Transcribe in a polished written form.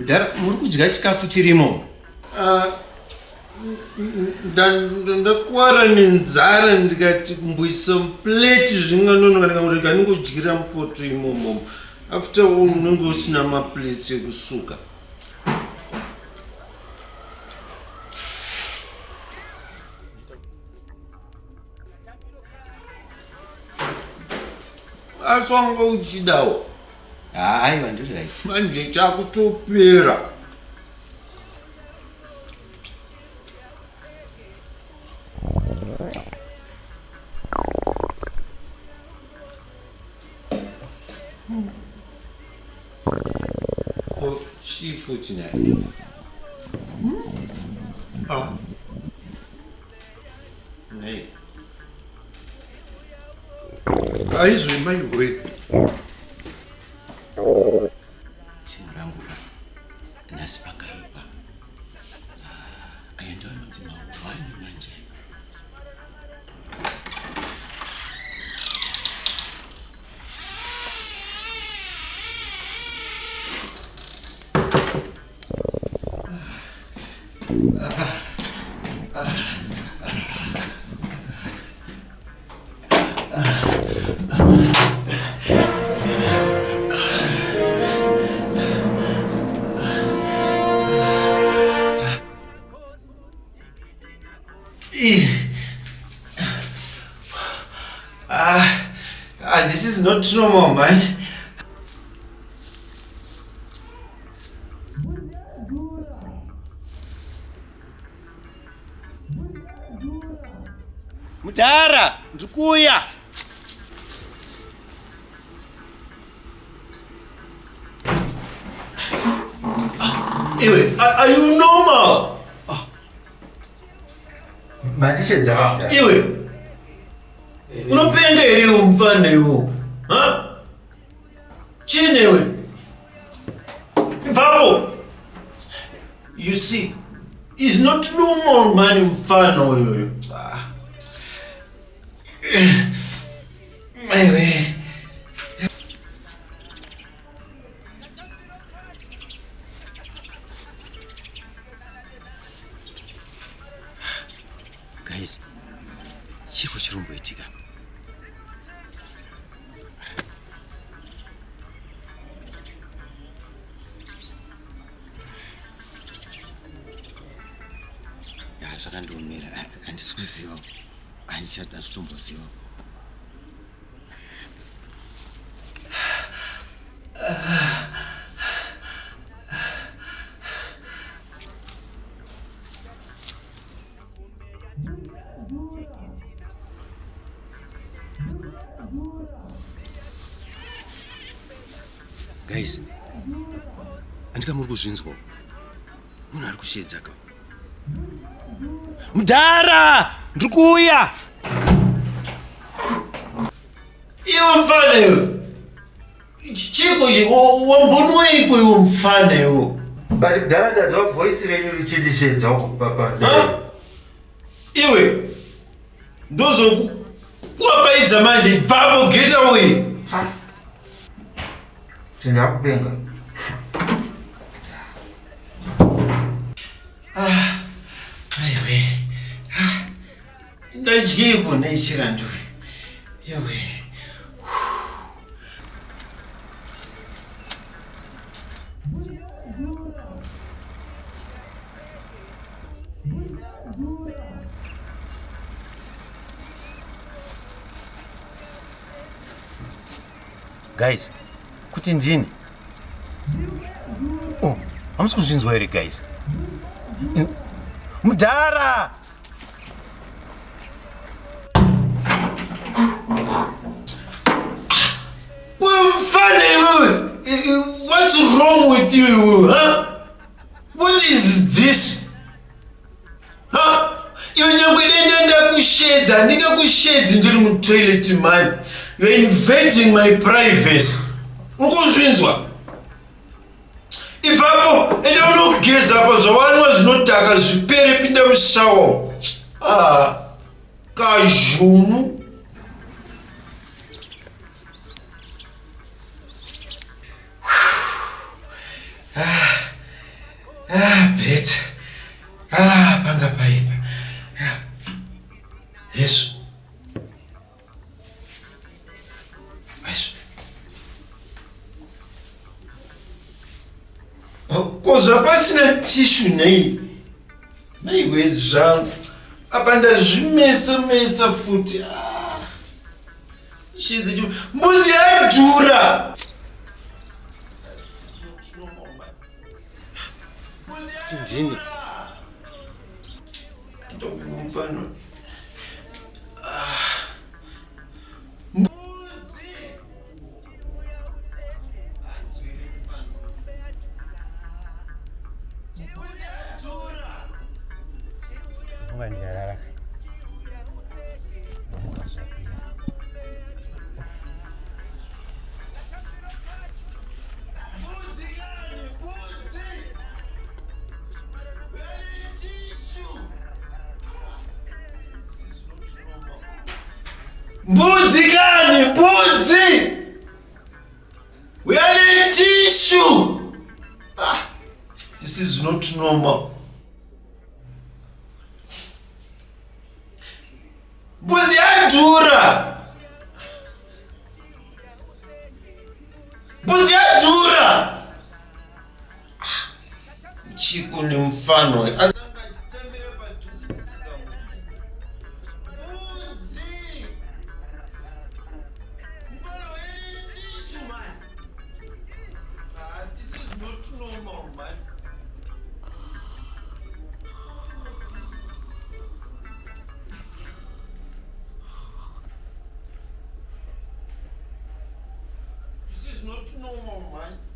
Mudhara, muri kudya chikafu chirimo? Ndakuwara nenzara ndikati kumboisa plate zvinganonoka ndikamurega ningodyira mupoto imomo. After all unenge usina maplates ekusuka. Asi wanga uchidawo. Aiwa, ndiri right. Manje chakutopera. Chifo tonight. Nay. Eyes with my way. Chimurangura. Nasipaka ipa. Ayendo nzima wani manje. This is not normal, man. Mudhara, ndikuya. Iwe, are you normal? Iwe, unopenda here umfana iwo? Chini iwe? Vapo? You see, he's not normal, man, umfana iwe. Iwe. Guys, chiko chiromboitika. Zvakandiomera, handisi kuziva. Handichatomboziva. Guys, andika muri kuzvinzwa. Munhu ari kushedza ka. Mudhara, ndikuya. Iwe mfana iwe. Chiko iwe wambonwa iko iwe mfana iwe. But Mudhara ndazwa voice renyu richitishedza papa. Iwe. Ndozo kuwapaidza manje babo get away. Tinakupenga. Aiwe. Ndadyiko nechirando. Yawe. Guys, kuti ndini? Oh, hamusi kuzvinzwa here guys. Mudhara! What's wrong with you, huh? What is this? Huh? You're Mutoilet, man. You're invading my privacy. If I don't guess up as one was not as very in the shower. Kajum. Kozva pasina tishu nei. Naiwe zvangu. Apa ndazvimesa futi. Shidzi chimu. Mbudzi yadhura. Tindini. Ndokupano. Mbudzi kani, mbudzi! We are in tissue! This is not normal. Mbudziyadhura! Mbudziyadhura! Chiku ni mfano. Not normal, man.